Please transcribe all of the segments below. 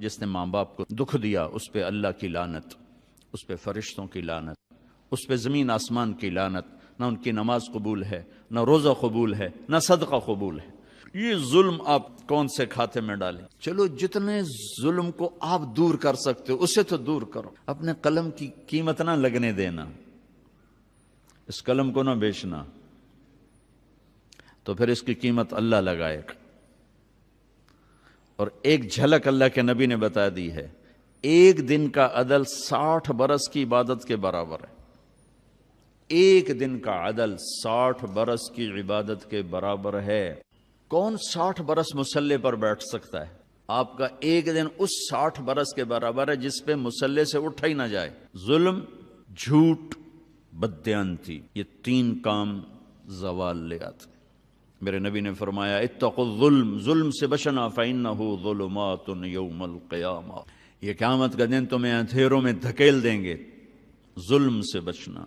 جس نے ماں باپ کو دکھ دیا اس پہ اللہ کی لعنت، اس پہ فرشتوں کی لعنت، اس پہ زمین آسمان کی لعنت، نہ ان کی نماز قبول ہے، نہ روزہ قبول ہے، نہ صدقہ قبول ہے۔ یہ ظلم آپ کون سے کھاتے میں ڈالیں؟ چلو جتنے ظلم کو آپ دور کر سکتے ہو اسے تو دور کرو، اپنے قلم کی قیمت نہ لگنے دینا، اس قلم کو نہ بیچنا، تو پھر اس کی قیمت اللہ لگائے گا۔ اور ایک جھلک اللہ کے نبی نے بتا دی ہے، ایک دن کا عدل 60 برس کی عبادت کے برابر ہے۔ ایک دن کا عدل 60 برس کی عبادت کے برابر ہے۔ کون 60 برس مصلی پر بیٹھ سکتا ہے؟ آپ کا ایک دن اس 60 برس کے برابر ہے جس پہ مصلی سے اٹھا ہی نہ جائے۔ ظلم، جھوٹ، بددیانتی، یہ 3 کام زوال لے آتے۔ میرے نبی نے فرمایا اتقوا الظلم، ظلم سے بچنا، فإنہ ظلمات یوم القیامہ، یہ قیامت کا دن تمہیں اندھیروں میں دھکیل دیں گے۔ ظلم سے بچنا۔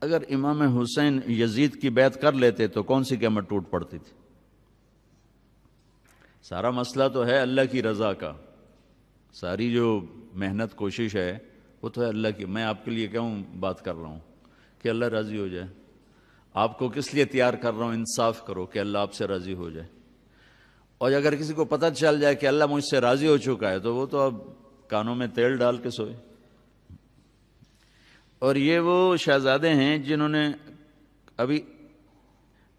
اگر امام حسین یزید کی بیعت کر لیتے تو کون سی قیامت ٹوٹ پڑتی تھی؟ سارا مسئلہ تو ہے اللہ کی رضا کا، ساری جو محنت کوشش ہے وہ تو ہے اللہ کی۔ میں آپ کے لیے کیوں بات کر رہا ہوں کہ اللہ راضی ہو جائے؟ آپ کو کس لیے تیار کر رہا ہوں؟ انصاف کرو کہ اللہ آپ سے راضی ہو جائے۔ اور اگر کسی کو پتہ چل جائے کہ اللہ مجھ سے راضی ہو چکا ہے تو وہ تو اب کانوں میں تیل ڈال کے سوئے۔ اور یہ وہ شہزادے ہیں جنہوں نے ابھی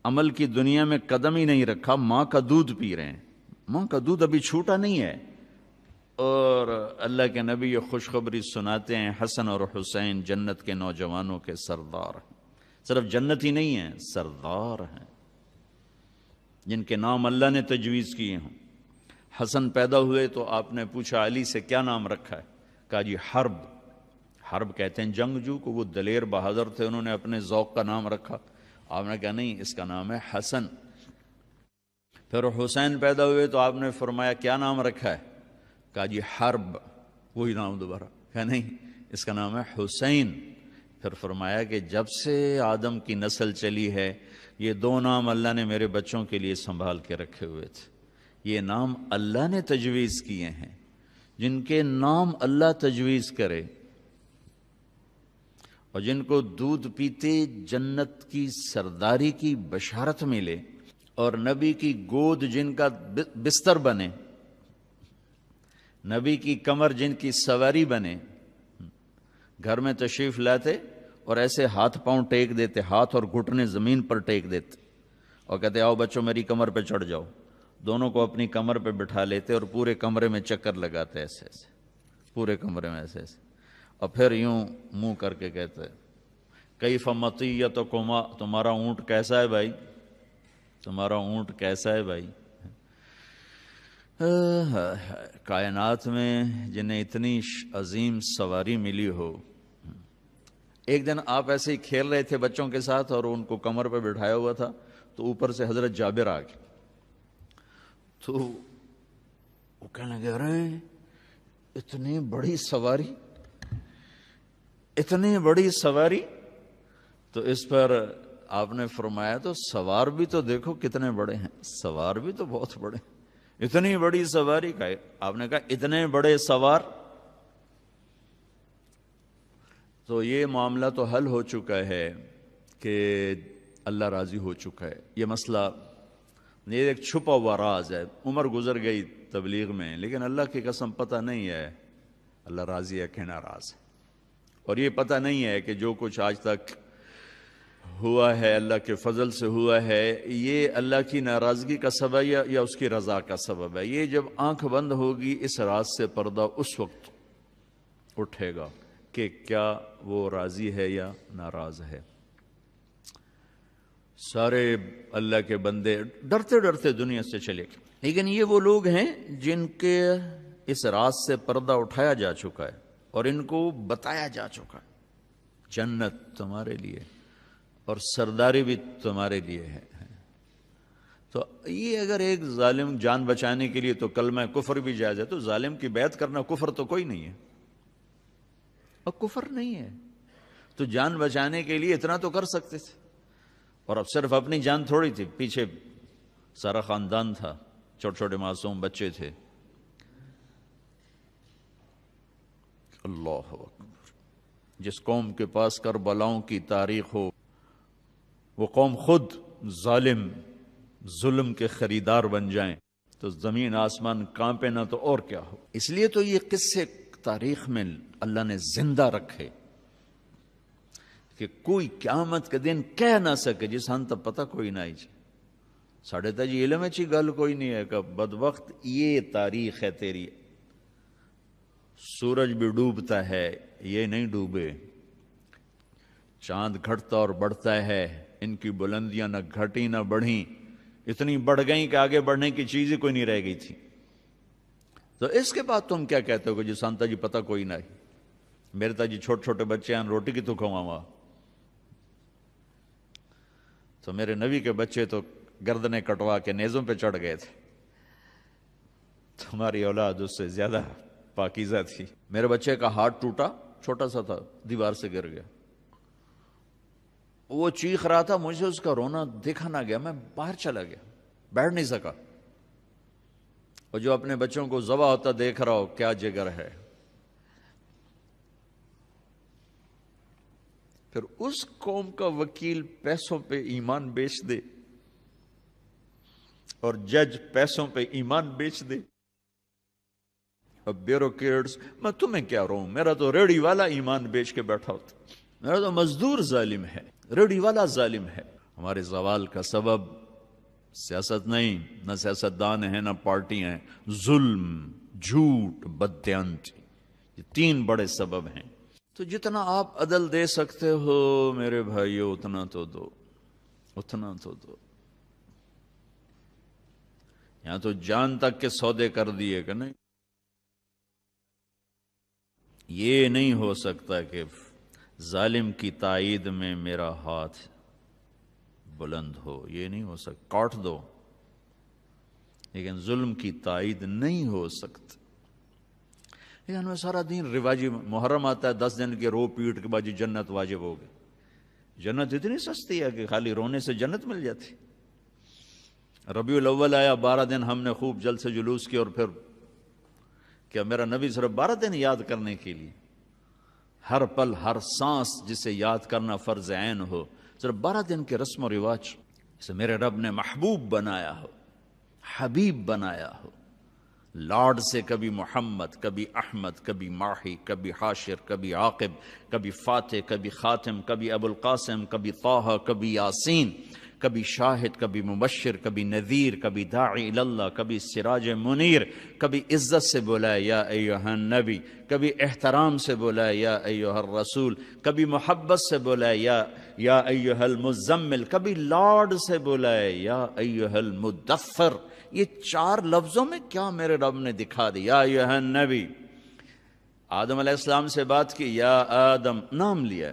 عمل کی دنیا میں قدم ہی نہیں رکھا، ماں کا دودھ پی رہے ہیں، ماں کا دودھ ابھی چھوٹا نہیں ہے، اور اللہ کے نبی یہ خوشخبری سناتے ہیں حسن اور حسین جنت کے نوجوانوں کے سردار ہیں۔ صرف جنت ہی نہیں ہیں، سردار ہیں جن کے نام اللہ نے تجویز کیے ہوں۔ حسن پیدا ہوئے تو آپ نے پوچھا علی سے کیا نام رکھا ہے؟ کہا جی حرب۔ حرب کہتے ہیں جنگجو کو، وہ دلیر بہادر تھے، انہوں نے اپنے ذوق کا نام رکھا۔ آپ نے کہا نہیں، اس کا نام ہے حسن۔ پھر حسین پیدا ہوئے تو آپ نے فرمایا کیا نام رکھا ہے؟ کہا جی حرب، وہی نام دوبارہ۔ کہا نہیں، اس کا نام ہے حسین۔ پھر فرمایا کہ جب سے آدم کی نسل چلی ہے یہ 2 نام اللہ نے میرے بچوں کے لیے سنبھال کے رکھے ہوئے تھے، یہ نام اللہ نے تجویز کیے ہیں۔ جن کے نام اللہ تجویز کرے اور جن کو دودھ پیتے جنت کی سرداری کی بشارت ملے، اور نبی کی گود جن کا بستر بنے، نبی کی کمر جن کی سواری بنے، گھر میں تشریف لاتے اور ایسے ہاتھ پاؤں ٹیک دیتے، ہاتھ اور گھٹنے زمین پر ٹیک دیتے اور کہتے آؤ بچوں میری کمر پہ چڑھ جاؤ، دونوں کو اپنی کمر پہ بٹھا لیتے اور پورے کمرے میں چکر لگاتے ایسے ایسے، پورے کمرے میں ایسے ایسے، اور پھر یوں منہ کر کے کہتے کیف مطیتکما، تمہارا اونٹ کیسا ہے بھائی، تمہارا اونٹ کیسا ہے بھائی۔ کائنات میں جنہیں اتنی عظیم سواری ملی ہو، ایک دن آپ ایسے ہی کھیل رہے تھے بچوں کے ساتھ اور ان کو کمر پہ بٹھایا ہوا تھا، تو اوپر سے حضرت جابر آ گئے، تو وہ کہنے لگے ارے اتنی بڑی سواری، اتنی بڑی سواری۔ تو اس پر آپ نے فرمایا تو سوار بھی تو دیکھو کتنے بڑے ہیں، سوار بھی تو بہت بڑے ہیں، اتنی بڑی سواری کا۔ آپ نے کہا اتنے بڑے سوار، تو یہ معاملہ تو حل ہو چکا ہے کہ اللہ راضی ہو چکا ہے۔ یہ مسئلہ یہ ایک چھپا ہوا راز ہے، عمر گزر گئی تبلیغ میں، لیکن اللہ کی قسم پتہ نہیں ہے اللہ راضی ہے کہ ناراض ہے، اور یہ پتہ نہیں ہے کہ جو کچھ آج تک ہوا ہے اللہ کے فضل سے ہوا ہے یہ اللہ کی ناراضگی کا سبب ہے یا اس کی رضا کا سبب ہے۔ یہ جب آنکھ بند ہوگی اس راز سے پردہ اس وقت اٹھے گا کہ کیا وہ راضی ہے یا ناراض ہے۔ سارے اللہ کے بندے ڈرتے ڈرتے دنیا سے چلے گئے، لیکن یہ وہ لوگ ہیں جن کے اس راز سے پردہ اٹھایا جا چکا ہے اور ان کو بتایا جا چکا ہے جنت تمہارے لیے اور سرداری بھی تمہارے لیے ہے۔ تو یہ اگر ایک ظالم جان بچانے کے لیے تو کلمہ کفر بھی جائز ہے، تو ظالم کی بیعت کرنا کفر تو کوئی نہیں ہے، اور کفر نہیں ہے تو جان بچانے کے لیے اتنا تو کر سکتے تھے، اور اب صرف اپنی جان تھوڑی تھی، پیچھے سارا خاندان تھا، چھوٹے چھوٹے معصوم بچے تھے. اللہ اکبر. جس قوم کے پاس کربلاؤں کی تاریخ ہو وہ قوم خود ظالم ظلم کے خریدار بن جائیں تو زمین آسمان کانپے نہ تو اور کیا ہو. اس لیے تو یہ قصے تاریخ میں اللہ نے زندہ رکھے کہ کوئی قیامت کے دن کہہ نہ سکے جس ہن تب پتہ کوئی نہ ہی ساڑھے تا جی علم اچھی گل کوئی نہیں ہے کہ بدبخت یہ تاریخ ہے تیری. سورج بھی ڈوبتا ہے یہ نہیں ڈوبے, چاند گھٹتا اور بڑھتا ہے, ان کی بلندیاں نہ گھٹی نہ بڑھیں, اتنی بڑھ گئیں کہ آگے بڑھنے کی چیز ہی کوئی نہیں رہ گئی تھی. تو اس کے بعد تم کیا کہتے ہو کہ جی سانتا جی پتہ کوئی نہ ہے, میرے تا جی چھوٹے چھوٹے بچے ہیں روٹی کی تو کھواؤں. تو میرے نبی کے بچے تو گردنیں کٹوا کے نیزوں پہ چڑھ گئے تھے, تمہاری اولاد اس سے زیادہ پاکیزہ تھی. میرے بچے کا ہاتھ ٹوٹا, چھوٹا سا تھا, دیوار سے گر گیا. وہ چیخ رہا تھا, مجھے اس کا رونا دیکھا نہ گیا, میں باہر چلا گیا, بیٹھ نہیں سکا. اور جو اپنے بچوں کو ذبح ہوتا دیکھ رہا ہو, کیا جگر ہے. پھر اس قوم کا وکیل پیسوں پہ ایمان بیچ دے اور جج پیسوں پہ ایمان بیچ دے. اب بیوروکریٹس, میں تمہیں کیا رہوں, میرا تو ریڑھی والا ایمان بیچ کے بیٹھا ہوتا, میرا تو مزدور ظالم ہے, ریڑھی والا ظالم ہے. ہمارے زوال کا سبب سیاست نہیں, نہ سیاستدان ہیں نہ پارٹی ہیں, ظلم, جھوٹ, بددیانتی, یہ تین بڑے سبب ہیں. تو جتنا آپ عدل دے سکتے ہو میرے بھائیو اتنا تو دو, اتنا تو دو. یہاں تو جان تک کے سودے کر دیے کہ نہیں. یہ نہیں ہو سکتا کہ ظالم کی تائید میں میرا ہاتھ بلند ہو, یہ نہیں ہو سکتا. کاٹ دو لیکن ظلم کی تائید نہیں ہو سکتی. لیکن ہمیں سارا دن رواجی, محرم آتا ہے 10 دن کے رو پیٹ کے بعد جی جنت واجب ہو گئی. جنت اتنی سستی ہے کہ خالی رونے سے جنت مل جاتی. ربیع الاول آیا, 12 دن ہم نے خوب جلد سے جلوس کی, اور پھر کیا میرا نبی صرف 12 دن یاد کرنے کے لیے, ہر پل ہر سانس جسے یاد کرنا فرض عین ہو, صرف 12 دن کے رسم و رواج. اسے میرے رب نے محبوب بنایا ہو, حبیب بنایا ہو, لاڈ سے کبھی محمد, کبھی احمد, کبھی ماہی, کبھی حاشر, کبھی عاقب, کبھی فاتح, کبھی خاتم, کبھی ابو القاسم, کبھی طہ, کبھی یاسین, کبھی شاہد, کبھی مبشر, کبھی نذیر, کبھی داعی اللہ, کبھی سراج منیر, کبھی عزت سے بولا یا ایھا النبی, کبھی احترام سے بولا یا ایھا الرسول, کبھی محبت سے بولا یا ایھا المزمل, کبھی لاڈ سے بولا یا ایھا المدثر. یہ 4 لفظوں میں کیا میرے رب نے دکھا دی. یا ایھا النبی, آدم علیہ السلام سے بات کی, یا آدم, نام لیا.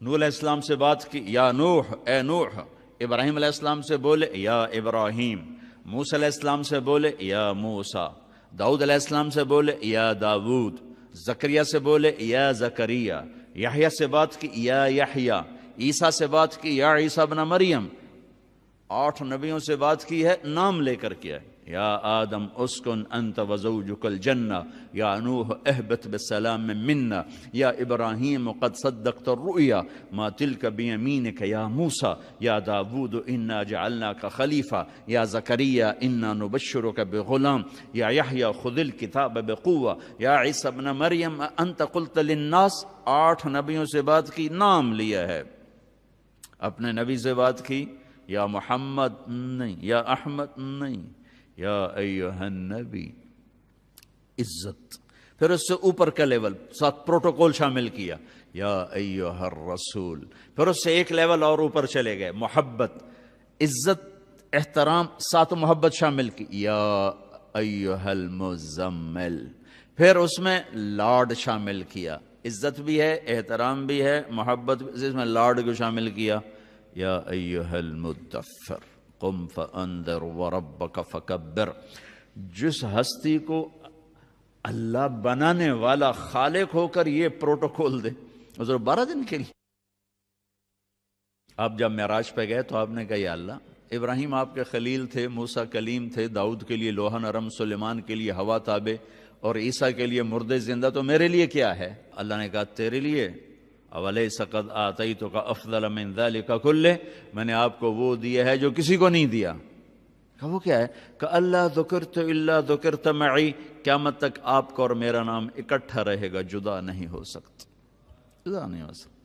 نوح علیہ السلام سے بات کی, یا نوح, اے نوح. ابراہیم علیہ السلام سے بولے یا ابراہیم. موسیٰ علیہ السلام سے بولے یا موسیٰ. داؤد علیہ السلام سے بولے یا داود. زکریا سے بولے یا زکریا. یحییٰ سے بات کی یا یحییٰ. عیسیٰ سے بات کی یا عیسیٰ ابن مریم. 8 نبیوں سے بات کی ہے, نام لے کر کیا ہے. یا آدم اسکن انت وزوجک الجنہ, یا نوح اہبط بسلام منا, یا ابراہیم قد صدقت الرؤیا ما تلک بیمینک یا موسیٰ, یا داود انا جعلناک خلیفہ, یا زکریا انا نبشرک بغلام, یا یحییٰ خذ الکتاب بقوہ, یا عیسیٰ ابن مریم انت قلت للناس. 8 نبیوں سے بات کی, نام لیا ہے. اپنے نبی سے بات کی, یا محمد نہیں, یا احمد نہیں, یا ایھا النبی. عزت. پھر اس سے اوپر کا لیول, 7 پروٹوکول شامل کیا, یا ایھا الرسول. پھر اس سے ایک لیول اور اوپر چلے گئے, محبت, عزت, احترام, 7 محبت شامل کی, یا ایھا المزمل. پھر اس میں لاڈ شامل کیا, عزت بھی ہے, احترام بھی ہے, محبت بھی, اس میں لاڈ کو شامل کیا, یا ایھا المدثر قم فانذر وربک فکبر. جس ہستی کو اللہ بنانے والا خالق ہو کر یہ پروٹوکول دے, حضور 12 دن کے لیے. آپ جب معراج پہ گئے تو آپ نے کہا یا اللہ ابراہیم آپ کے خلیل تھے، موسیٰ کلیم تھے، داؤد کے لیے لوح نرم، سلیمان کے لیے ہوا تابع اور عیسیٰ کے لیے مردے زندہ، تو میرے لیے کیا ہے؟ اللہ نے کہا تیرے لیے اولیس قد آتیتک افضل من ذلک کلہ، میں نے آپ کو وہ دیا ہے جو کسی کو نہیں دیا۔ کہا وہ کیا ہے؟ کہ اللہ ذکرت الا ذکرت معی، قیامت تک آپ کا اور میرا نام اکٹھا رہے گا، جدا نہیں ہو سکتا، جدا نہیں ہو سکتا۔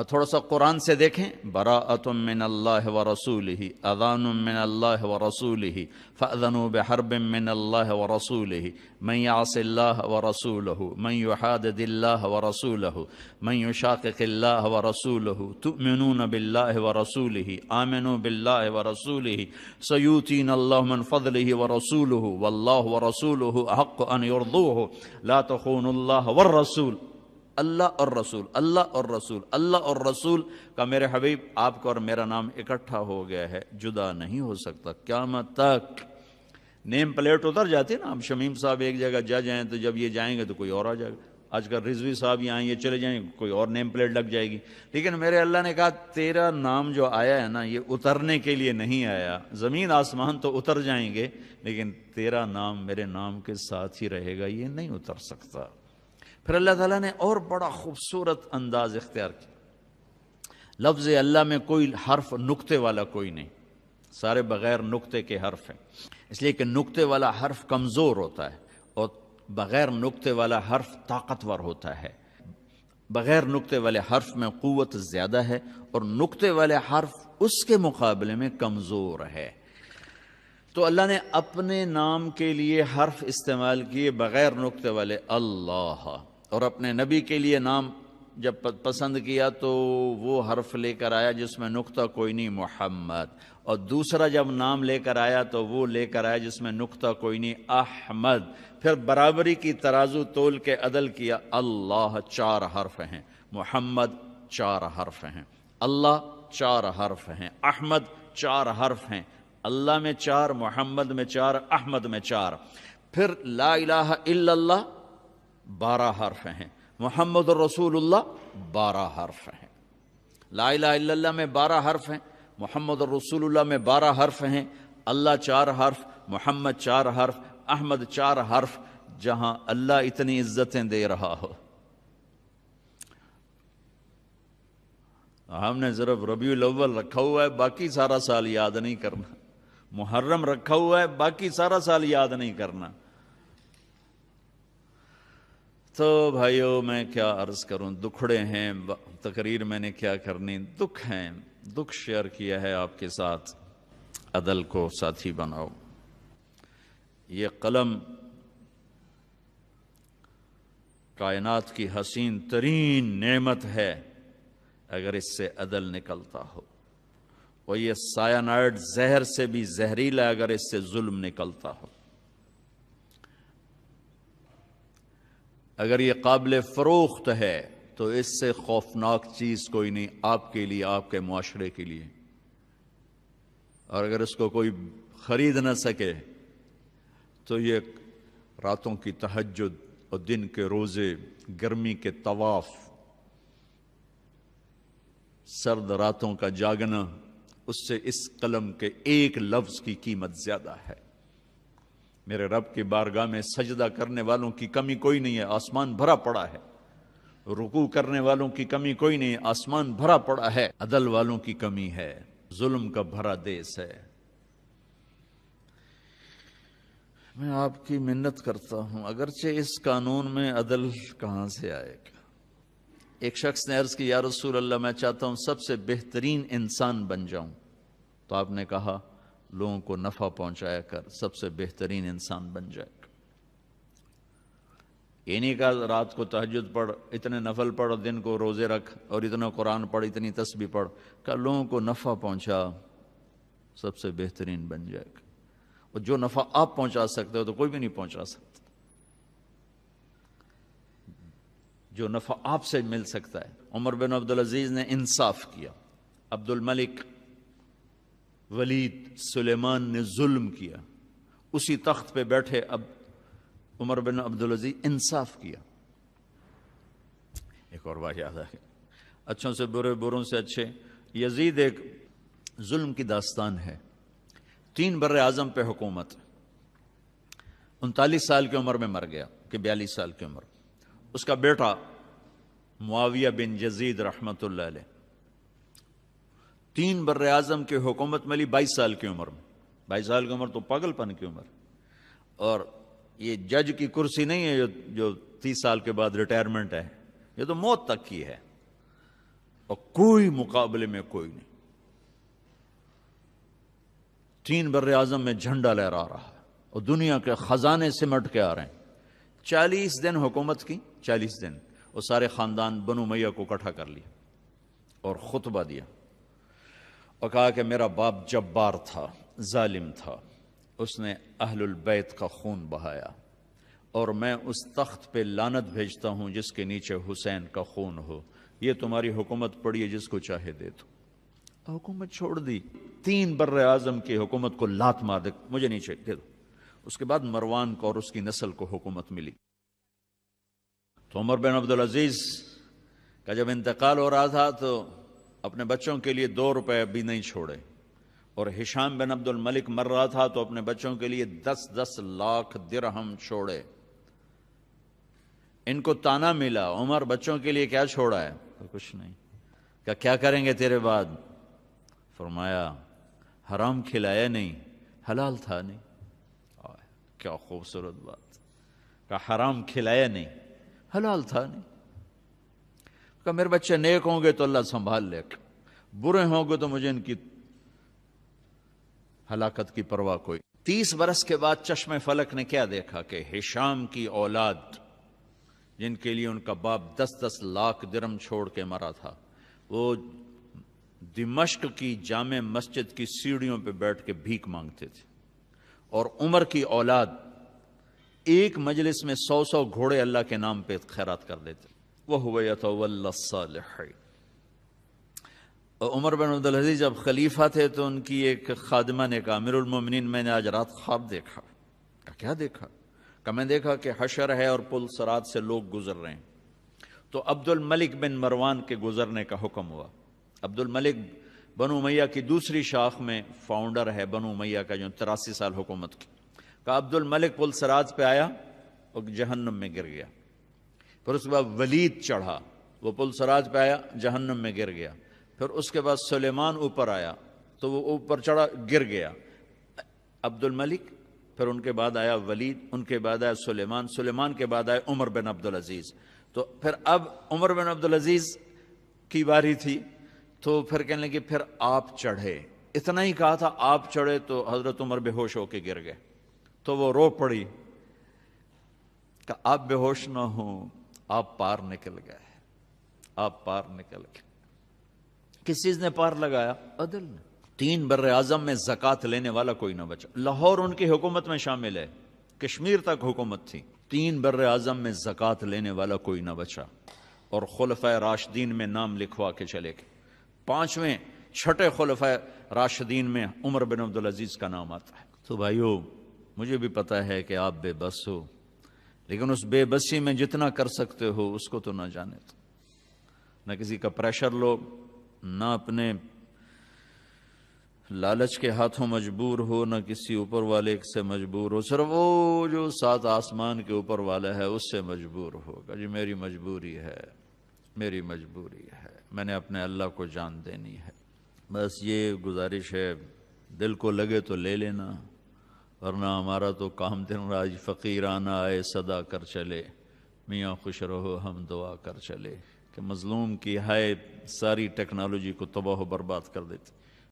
تھوڑا سا قرآن سے دیکھیں، براءۃ من اللہ ورسولہ، اذان من اللہ ورسولہ، فأذنوا بحرب من اللہ ورسولہ، من یعص اللہ ورسولہ، من یحادد اللہ ورسولہ، من یشاقق اللہ ورسولہ، تؤمنون باللہ ورسولہ، آمنوا باللہ ورسولہ، سیؤتینا اللہ من فضلہ ورسولہ، واللہ ورسولہ احق ان یرضوہ، لا تخونوا اللہ والرسول۔ اللہ اور رسول، اللہ اور رسول، اللہ اور رسول کا میرے حبیب آپ کا اور میرا نام اکٹھا ہو گیا ہے، جدا نہیں ہو سکتا قیامت تک۔ نیم پلیٹ اتر جاتی ہے نا، اب شمیم صاحب ایک جگہ جا جائیں تو جب یہ جائیں گے تو کوئی اور آ جائے گا، آج کل رضوی صاحب یہاں یہ چلے جائیں کوئی اور نیم پلیٹ لگ جائے گی، لیکن میرے اللہ نے کہا تیرا نام جو آیا ہے نا یہ اترنے کے لیے نہیں آیا، زمین آسمان تو اتر جائیں گے لیکن تیرا نام میرے نام کے ساتھ ہی رہے گا، یہ نہیں اتر سکتا۔ پھر اللہ تعالیٰ نے اور بڑا خوبصورت انداز اختیار کیا، لفظ اللہ میں کوئی حرف نقطے والا کوئی نہیں، سارے بغیر نقطے کے حرف ہیں، اس لیے کہ نقطے والا حرف کمزور ہوتا ہے اور بغیر نقطے والا حرف طاقتور ہوتا ہے، بغیر نقطے والے حرف میں قوت زیادہ ہے اور نقطے والے حرف اس کے مقابلے میں کمزور ہے۔ تو اللہ نے اپنے نام کے لیے حرف استعمال کیے بغیر نقطے والے اللہ، اور اپنے نبی کے لیے نام جب پسند کیا تو وہ حرف لے کر آیا جس میں نقطہ کوئی نہیں، محمد، اور دوسرا جب نام لے کر آیا تو وہ لے کر آیا جس میں نقطہ کوئی نہیں، احمد۔ پھر برابری کی ترازو تول کے عدل کیا، اللہ 4 حرف ہیں، محمد 4 حرف ہیں، اللہ 4 حرف ہیں، احمد 4 حرف ہیں، اللہ میں 4، محمد میں 4، احمد میں 4۔ پھر لا الہ الا اللہ 12 حرف ہیں، محمد الرسول اللہ 12 حرف ہیں، لا الہ الا اللہ میں 12 حرف ہیں، محمد الرسول اللہ میں 12 حرف ہیں، اللہ 4 حرف، محمد 4 حرف، احمد 4 حرف۔ جہاں اللہ اتنی عزتیں دے رہا ہو، ہم نے صرف ربیع الاول رکھا ہوا ہے، باقی سارا سال یاد نہیں کرنا، محرم رکھا ہوا ہے، باقی سارا سال یاد نہیں کرنا۔ تو بھائیو میں کیا عرض کروں، دکھڑے ہیں، تقریر میں نے کیا کرنی، دکھ ہیں، دکھ شیئر کیا ہے آپ کے ساتھ، عدل کو ساتھی بناؤ۔ یہ قلم کائنات کی حسین ترین نعمت ہے اگر اس سے عدل نکلتا ہو، اور یہ سائنائڈ زہر سے بھی زہریلا اگر اس سے ظلم نکلتا ہو۔ اگر یہ قابل فروخت ہے تو اس سے خوفناک چیز کوئی نہیں آپ کے لیے، آپ کے معاشرے کے لیے، اور اگر اس کو کوئی خرید نہ سکے تو یہ راتوں کی تہجد اور دن کے روزے، گرمی کے طواف، سرد راتوں کا جاگنا، اس سے اس قلم کے ایک لفظ کی قیمت زیادہ ہے۔ میرے رب کی بارگاہ میں سجدہ کرنے والوں کی کمی کوئی نہیں ہے، آسمان بھرا پڑا ہے، رکوع کرنے والوں کی کمی کوئی نہیں ہے، آسمان بھرا پڑا ہے، عدل والوں کی کمی ہے، ظلم کا بھرا دیس ہے۔ میں آپ کی منت کرتا ہوں، اگرچہ اس قانون میں عدل کہاں سے آئے گا؟ ایک شخص نے عرض کی، یا رسول اللہ میں چاہتا ہوں سب سے بہترین انسان بن جاؤں، تو آپ نے کہا لوگوں کو نفع پہنچایا کر، سب سے بہترین انسان بن جائے گا۔ یہ نہیں کہا رات کو تہجد پڑھ، اتنے نفل پڑھ، دن کو روزے رکھ، اور اتنا قرآن پڑھ، اتنی تسبیح پڑھ، کہ لوگوں کو نفع پہنچا، سب سے بہترین بن جائے گا۔ اور جو نفع آپ پہنچا سکتے ہو تو کوئی بھی نہیں پہنچا سکتا، جو نفع آپ سے مل سکتا ہے۔ عمر بن عبدالعزیز نے انصاف کیا، عبد الملک، ولید، سلیمان نے ظلم کیا، اسی تخت پہ بیٹھے اب عمر بن عبدالعزیز انصاف کیا۔ ایک اور بات یاد ہے، اچھوں سے برے، بروں سے اچھے، یزید ایک ظلم کی داستان ہے. 3 بر اعظم پہ حکومت. 39 سال کی عمر میں مر گیا کہ 42 سال کی عمر. اس کا بیٹا معاویہ بن یزید رحمۃ اللہ علیہ 3 بر اعظم کی حکومت ملی 22 سال کی عمر میں. 22 سال کی عمر تو پاگل پن کی عمر. اور یہ جج کی کرسی نہیں ہے جو 30 سال کے بعد ریٹائرمنٹ ہے، یہ تو موت تک کی ہے، اور کوئی مقابلے میں کوئی نہیں. 3 بر اعظم میں جھنڈا لہرا رہا ہے اور دنیا کے خزانے سمٹ کے آ رہے ہیں. 40 دن حکومت کی. 40 دن وہ سارے خاندان بنو امیہ کو اکٹھا کر لیا اور خطبہ دیا اور کہا کہ میرا باپ جبار تھا، ظالم تھا، اس نے اہل البیت کا خون بہایا، اور میں اس تخت پہ لعنت بھیجتا ہوں جس کے نیچے حسین کا خون ہو. یہ تمہاری حکومت پڑی ہے، جس کو چاہے دے دو. حکومت چھوڑ دی. 3 بر اعظم کی حکومت کو لات مار دے، مجھے نیچے دے دو. اس کے بعد مروان کو اور اس کی نسل کو حکومت ملی. تو عمر بن عبدالعزیز کا جب انتقال ہو رہا تھا تو اپنے بچوں کے لیے 2 روپے بھی نہیں چھوڑے، اور ہشام بن عبد الملک مر رہا تھا تو اپنے بچوں کے لیے 10 لاکھ درہم چھوڑے. ان کو تانا ملا، عمر بچوں کے لیے کیا چھوڑا ہے؟ کچھ نہیں. کیا کریں گے تیرے بعد؟ فرمایا حرام کھلایا نہیں، حلال تھا نہیں. کیا خوبصورت بات. کہا حرام کھلایا نہیں، حلال تھا نہیں. کہا میرے بچے نیک ہوں گے تو اللہ سنبھال لے گا، برے ہوں گے تو مجھے ان کی ہلاکت کی پرواہ کوئی. 30 برس کے بعد چشم فلک نے کیا دیکھا کہ ہشام کی اولاد جن کے لیے ان کا باپ 10 لاکھ درہم چھوڑ کے مرا تھا، وہ دمشق کی جامع مسجد کی سیڑھیوں پہ بیٹھ کے بھیک مانگتے تھے. اور عمر کی اولاد ایک مجلس میں 100 گھوڑے اللہ کے نام پہ خیرات کر دیتے. وَهُوَ يَتَوَلَّى الصَّالِحِينَ. اور عمر بن عبدالعزیز جب خلیفہ تھے تو ان کی ایک خادمہ نے کہا امیر المومنین میں نے آج رات خواب دیکھا. کہا کیا دیکھا؟ کہ میں دیکھا کہ حشر ہے اور پل صراط سے لوگ گزر رہے ہیں. تو عبد الملک بن مروان کے گزرنے کا حکم ہوا. عبد الملک بنو امیہ کی دوسری شاخ میں فاؤنڈر ہے بنو امیہ کا، جو 83 سال حکومت کی. کہ عبد الملک پل صراط پہ آیا اور جہنم میں گر گیا. پھر اس کے بعد ولید چڑھا، وہ پل صراط پہ آیا، جہنم میں گر گیا. پھر اس کے بعد سلیمان اوپر آیا تو وہ اوپر چڑھا، گر گیا. عبد الملک، پھر ان کے بعد آیا ولید، ان کے بعد آیا سلیمان، سلیمان کے بعد آیا عمر بن عبدالعزیز. تو پھر اب عمر بن عبدالعزیز کی باری تھی تو پھر کہنے لگے پھر آپ چڑھے. اتنا ہی کہا تھا آپ چڑھے تو حضرت عمر بے ہوش ہو کے گر گئے. تو وہ رو پڑی کہ آپ بے ہوش نہ ہوں، آپ پار نکل گئے، آپ پار نکل گئے. کس چیز نے پار لگایا؟ عدل نے. 3 بر اعظم میں زکوٰۃ لینے والا کوئی نہ بچا. لاہور ان کی حکومت میں شامل ہے، کشمیر تک حکومت تھی. 3 بر اعظم میں زکوٰۃ لینے والا کوئی نہ بچا. اور خلفائے راشدین میں نام لکھوا کے چلے گئے. 5ویں 6 خلفائے راشدین میں عمر بن عبدالعزیز کا نام آتا ہے. تو بھائیو، مجھے بھی پتا ہے کہ آپ بے بس ہو، لیکن اس بے بسی میں جتنا کر سکتے ہو اس کو تو نہ جانے دو. نہ کسی کا پریشر لو، نہ اپنے لالچ کے ہاتھوں مجبور ہو، نہ کسی اوپر والے سے مجبور ہو. صرف وہ جو 7 آسمان کے اوپر والا ہے اس سے مجبور ہوگا. جی میری مجبوری ہے، میری مجبوری ہے، میں نے اپنے اللہ کو جان دینی ہے. بس یہ گزارش ہے، دل کو لگے تو لے لینا، ورنہ ہمارا تو کام دن راج فقیرانہ آئے صدا کر چلے، میاں خوش رہو ہم دعا کر چلے. کہ مظلوم کی ہائے ساری ٹیکنالوجی کو تباہ و برباد کر دیتی.